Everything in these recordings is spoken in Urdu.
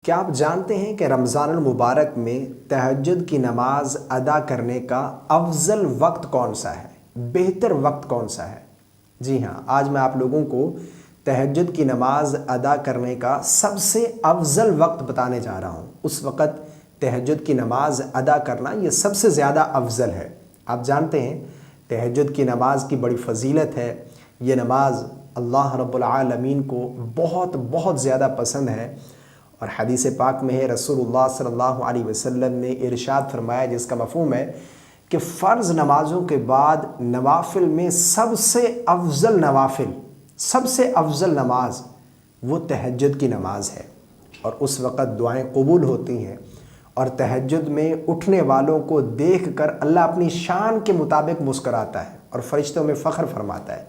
کیا آپ جانتے ہیں کہ رمضان المبارک میں تہجد کی نماز ادا کرنے کا افضل وقت کون سا ہے، بہتر وقت کون سا ہے؟ جی ہاں، آج میں آپ لوگوں کو تہجد کی نماز ادا کرنے کا سب سے افضل وقت بتانے جا رہا ہوں۔ اس وقت تہجد کی نماز ادا کرنا یہ سب سے زیادہ افضل ہے۔ آپ جانتے ہیں تہجد کی نماز کی بڑی فضیلت ہے۔ یہ نماز اللہ رب العالمین کو بہت بہت زیادہ پسند ہے، اور حدیث پاک میں ہے، رسول اللہ صلی اللہ علیہ وسلم نے ارشاد فرمایا، جس کا مفہوم ہے کہ فرض نمازوں کے بعد نوافل میں سب سے افضل نماز وہ تہجد کی نماز ہے، اور اس وقت دعائیں قبول ہوتی ہیں، اور تہجد میں اٹھنے والوں کو دیکھ کر اللہ اپنی شان کے مطابق مسکراتا ہے اور فرشتوں میں فخر فرماتا ہے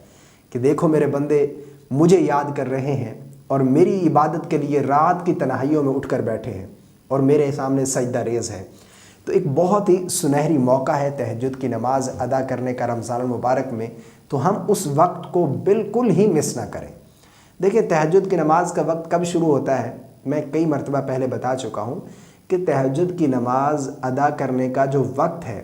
کہ دیکھو میرے بندے مجھے یاد کر رہے ہیں اور میری عبادت کے لیے رات کی تنہائیوں میں اٹھ کر بیٹھے ہیں اور میرے سامنے سجدہ ریز ہے۔ تو ایک بہت ہی سنہری موقع ہے تہجد کی نماز ادا کرنے کا رمضان المبارک میں، تو ہم اس وقت کو بالکل ہی مس نہ کریں۔ دیکھیں، تہجد کی نماز کا وقت کب شروع ہوتا ہے؟ میں کئی مرتبہ پہلے بتا چکا ہوں کہ تہجد کی نماز ادا کرنے کا جو وقت ہے،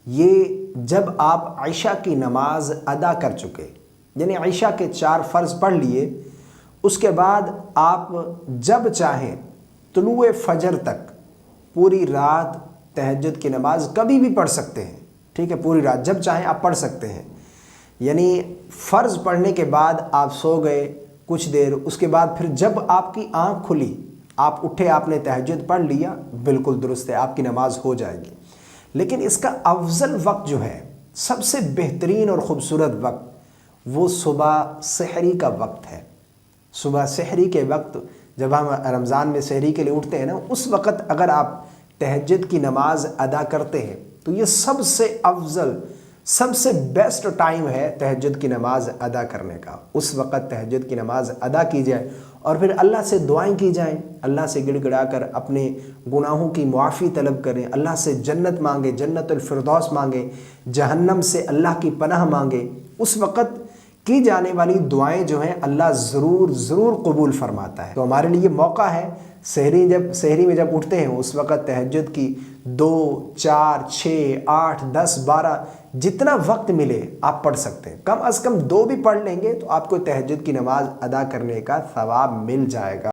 یہ جب آپ عشاء کی نماز ادا کر چکے، یعنی عشاء کے 4 فرض پڑھ لیے، اس کے بعد آپ جب چاہیں طلوع فجر تک پوری رات تہجد کی نماز کبھی بھی پڑھ سکتے ہیں۔ ٹھیک ہے، پوری رات جب چاہیں آپ پڑھ سکتے ہیں۔ یعنی فرض پڑھنے کے بعد آپ سو گئے کچھ دیر، اس کے بعد پھر جب آپ کی آنکھ کھلی، آپ اٹھے، آپ نے تہجد پڑھ لیا، بالکل درست ہے، آپ کی نماز ہو جائے گی۔ لیکن اس کا افضل وقت جو ہے، سب سے بہترین اور خوبصورت وقت، وہ صبح سحری کا وقت ہے۔ صبح سحری کے وقت جب ہم رمضان میں سحری کے لیے اٹھتے ہیں نا، اس وقت اگر آپ تہجد کی نماز ادا کرتے ہیں تو یہ سب سے افضل، سب سے بیسٹ ٹائم ہے تہجد کی نماز ادا کرنے کا۔ اس وقت تہجد کی نماز ادا کی جائے اور پھر اللہ سے دعائیں کی جائیں، اللہ سے گڑ گڑا کر اپنے گناہوں کی معافی طلب کریں، اللہ سے جنت مانگیں، جنت الفردوس مانگیں، جہنم سے اللہ کی پناہ مانگیں۔ اس وقت کی جانے والی دعائیں جو ہیں اللہ ضرور قبول فرماتا ہے۔ تو ہمارے لیے موقع ہے، سحری میں جب اٹھتے ہیں اس وقت تہجد کی 2، 4، 6، 8، 10، 12 جتنا وقت ملے آپ پڑھ سکتے ہیں۔ کم از کم 2 بھی پڑھ لیں گے تو آپ کو تہجد کی نماز ادا کرنے کا ثواب مل جائے گا۔